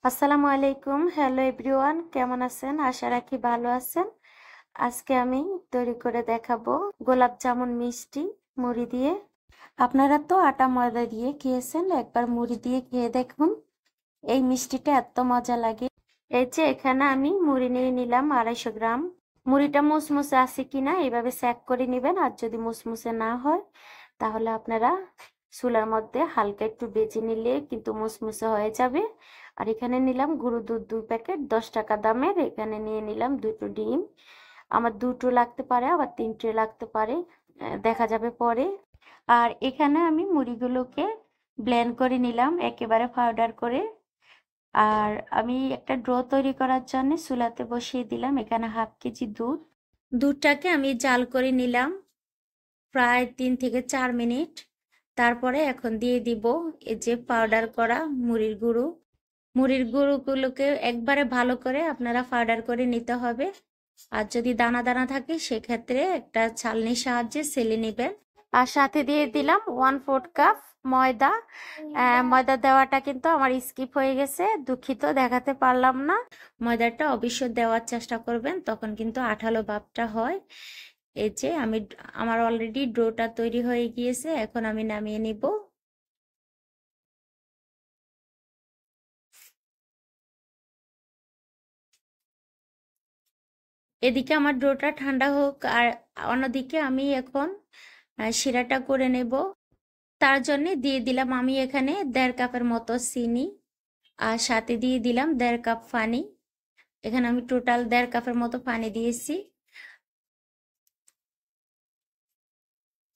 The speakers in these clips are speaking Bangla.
আসসালামু আলাইকুম। হ্যালো এভরিওয়ান, কেমন আছেন? আশা রাখি ভালো আছেন। আজকে আমি তৈরি করে দেখাবো গোলাপ জামুন মিষ্টি মুড়ি দিয়ে। আপনারা তো আটা ময়দা দিয়ে খেয়েছেন, একবার মুড়ি দিয়ে খেয়ে দেখুন। এই মিষ্টিটা এত মজা লাগে। এই যে এখানে আমি মুড়ি নিয়ে নিলাম 250 গ্রাম। মুড়িটা মুসমুসে আছে কিনা এইভাবে চেক করে নেবেন, আর যদি মুসমুসে না হয় তাহলে আপনারা চুলার মধ্যে হালকা একটু বেজে নিলে কিন্তু মুসমুসে হয়ে যাবে। আর এখানে নিলাম গুঁড়ো দুধ 2 প্যাকেট 10 টাকা দামের। এখানে নিয়ে নিলাম 2টো ডিম। আমার 2টো লাগতে পারে, আবার 3টে লাগতে পারে, দেখা যাবে পরে। আর এখানে আমি মুড়িগুলোকে ব্লেন্ড করে নিলাম একেবারে পাউডার করে। আর আমি একটা ডো তৈরি করার জন্য চুলাতে বসিয়ে দিলাম এখানে 1/2 কেজি দুধ। দুধটাকে আমি জাল করে নিলাম প্রায় 3 থেকে 4 মিনিট। তারপরে এখন দিয়ে দিব এই যে পাউডার করা মুড়ির গুঁড়োগুলোকে একবারে ভালো করে আপনারা পাউডার করে নিতে হবে। আর যদি দানা দানা থাকে সেক্ষেত্রে একটা ছালনির সাহায্যে ছেলে নেবেন। আর সাথে দিয়ে দিলাম 1/4 কাপ ময়দা। ময়দা দেওয়াটা কিন্তু আমার স্কিপ হয়ে গেছে, দুঃখিত, দেখাতে পারলাম না। ময়দাটা অবশ্যই দেওয়ার চেষ্টা করবেন, তখন কিন্তু আঠালো ভাবটা হয়। এই যে আমার অলরেডি ডোটা তৈরি হয়ে গিয়েছে, এখন আমি নামিয়ে নিব। এদিকে আমার ডোটা ঠান্ডা হোক, আর অন্যদিকে আমি এখন শিরাটা করে নেব। তার জন্য দিয়ে দিলাম আমি এখানে 1.5 কাপের মতো চিনি, আর সাথে দিয়ে দিলাম 1.5 কাপ পানি। এখানে আমি টোটাল 1.5 কাপের মতো পানি দিয়েছি।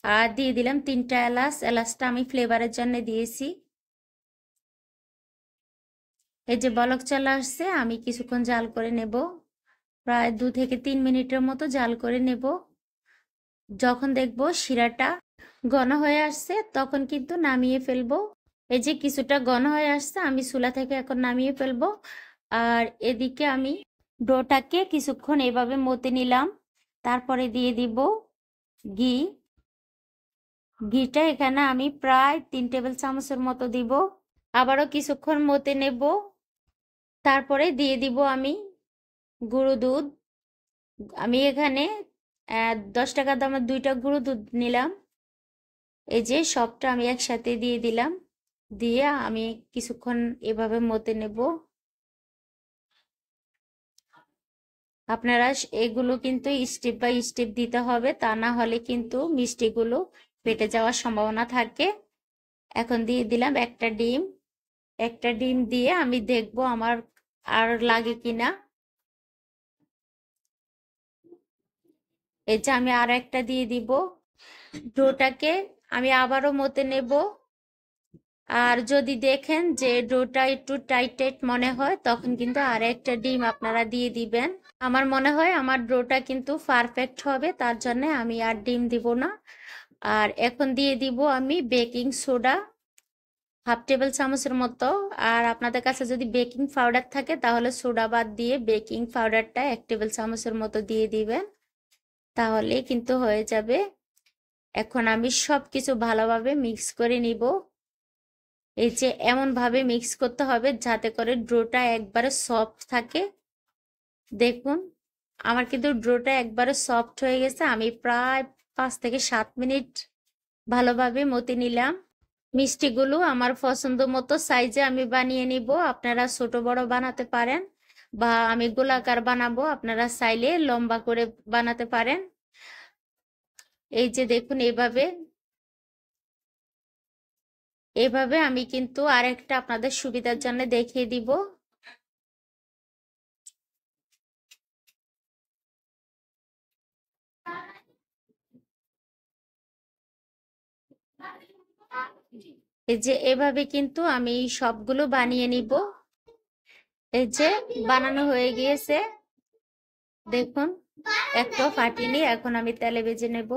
আর দিয়ে দিলাম 3টা এলাচ। এলাচটা আমি ফ্লেভারের জন্য দিয়েছি। এই যে বলক চলে আসছে, আমি কিছুক্ষণ জাল করে নেব, প্রায় 2 থেকে 3 মিনিটের মতো জাল করে নেব। যখন দেখবো শিরাটা ঘন হয়ে আসছে তখন কিন্তু নামিয়ে ফেলবো। এই যে কিছুটা ঘন হয়ে আসছে, আমি চুলা থেকে এখন নামিয়ে ফেলবো। আর এদিকে আমি ডোটাকে কিছুক্ষণ এভাবে মতে নিলাম। তারপরে দিয়ে দিব ঘি। ঘিটা এখানে আমি প্রায় 3 টেবিল চামচের মতো দিব। আবারও কিছুক্ষণ মতে নেব। তারপরে দিয়ে দিব আমি গুঁড়ো দুধ। আমি এখানে 10 টাকা দামের 2টা গুঁড়ো দুধ নিলাম। এই যে সবটা আমি একসাথে দিয়ে দিলাম। দিয়ে আমি কিছুক্ষণ এভাবে মতে নেব। আপনারা এগুলো কিন্তু স্টেপ বাই স্টেপ দিতে হবে, তা না হলে কিন্তু মিষ্টিগুলো ফেটে যাওয়ার সম্ভাবনা থাকে। এখন দিয়ে দিলাম একটা ডিম। একটা ডিম দিয়ে আমি দেখব আমার আর লাগে কিনা। এই যে আমি আর একটা দিয়ে দিব। ডোটাকে আমি আবারও মতে নেব। আর যদি দেখেন যে ডোটা একটু টাইট টাইট মনে হয় তখন কিন্তু আর একটা ডিম আপনারা দিয়ে দিবেন। আমার মনে হয় আমার ডোটা কিন্তু পারফেক্ট হবে, তার জন্য আমি আর ডিম দিব না। আর এখন দিয়ে দিব আমি বেকিং সোডা 1/2 টেবিল চামচের মতো। আর আপনাদের কাছে যদি বেকিং পাউডার থাকে তাহলে সোডা বাদ দিয়ে বেকিং পাউডারটা 1 টেবিল চামচের মতো দিয়ে দিবেন, তাহলে কিন্তু হয়ে যাবে। এখন আমি সবকিছু ভালোভাবে মিক্স করে নিব। এই যে এমন ভাবে মিক্স করতে হবে যাতে করে ডোটা একবারে সফট থাকে। দেখুন আমার কিন্তু ডোটা একবারে সফট হয়ে গেছে। আমি প্রায় 5 থেকে 7 মিনিট ভালোভাবে মতে নিলাম। মিষ্টিগুলো আমার পছন্দ মতো সাইজে আমি বানিয়ে নিব। আপনারা ছোট বড় বানাতে পারেন, বা আমি গোলাকার বানাবো, আপনারা চাইলে লম্বা করে বানাতে পারেন। এই যে দেখুন এইভাবে এভাবে আমি কিন্তু আরেকটা আপনাদের সুবিধার জন্য দেখিয়ে দিব। এই যে এভাবে কিন্তু আমি সবগুলো বানিয়ে নিব। এই যে বানানো হয়ে গিয়েছে, দেখুন একটা ফাটিনি। এখন আমি তেলে ভেজে নেব।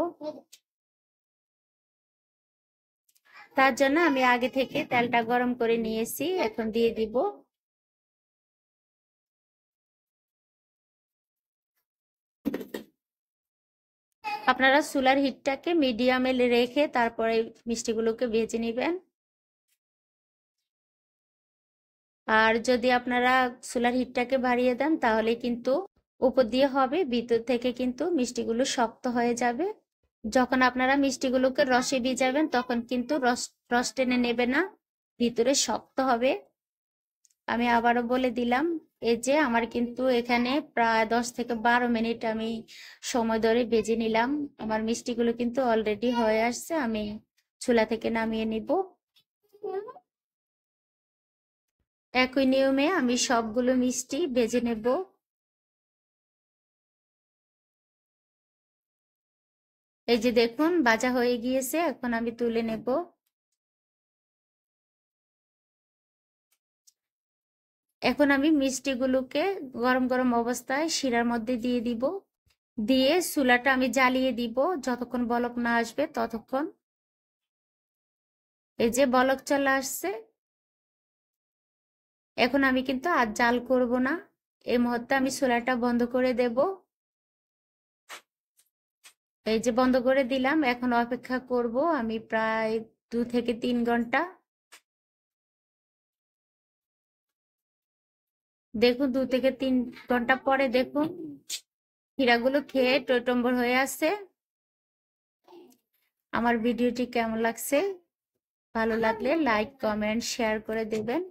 তার জন্য আমি আগে থেকে তেলটা গরম করে নিয়েছি, এখন দিয়ে দিব। আপনারা চুলার হিটটাকে মিডিয়ামে রেখে তারপরে মিষ্টিগুলোকে ভেজে নেবেন। আর যদি আপনারা চুলার হিটটাকে বাড়িয়ে দেন তাহলে কিন্তু উপর দিয়ে হবে, ভিতর থেকে কিন্তু মিষ্টিগুলো শক্ত হয়ে যাবে। যখন আপনারা মিষ্টিগুলোকে রসে ভিজাবেন তখন কিন্তু রস টেনে নেবে না, ভিতরে শক্ত হবে। আমি আবারও বলে দিলাম, এই যে আমার কিন্তু এখানে প্রায় 10 থেকে 12 মিনিট আমি সময় ধরে ভেজে নিলাম। আমার মিষ্টিগুলো কিন্তু অলরেডি হয়ে আসছে, আমি চুলা থেকে নামিয়ে নিব। একই নিয়মে আমি সবগুলো মিষ্টি ভেজে নেব। এই যে দেখুন ভাজা হয়ে গিয়েছে, এখন আমি তুলে নেব। এখন আমি মিষ্টিগুলোকে গরম গরম অবস্থায় শিরার মধ্যে দিয়ে দিব, দিয়ে চুলাটা আমি জ্বালিয়ে দিব যতক্ষণ বলক না আসবে ততক্ষণ। এই যে বলক চলে আসছে, এখন আমি কিন্তু আর জাল করব না। এই মুহূর্তে আমি চুলাটা বন্ধ করে দেব। এই যে বন্ধ করে দিলাম, এখন অপেক্ষা করব আমি প্রায় 2 থেকে 3 ঘন্টা। দেখুন 2 থেকে 3 ঘন্টা পরে দেখুন হীরাগুলো খেয়ে টইটম্বর হয়ে আছে। আমার ভিডিওটি কেমন লাগছে? ভালো লাগলে লাইক কমেন্ট শেয়ার করে দেবেন,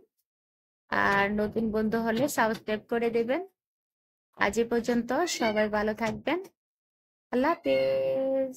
আর নতুন বন্ধু হলে সাবস্ক্রাইব করে দেবেন। আজ এ পর্যন্ত, সবাই ভালো থাকবেন। আল্লাহ হাফেজ।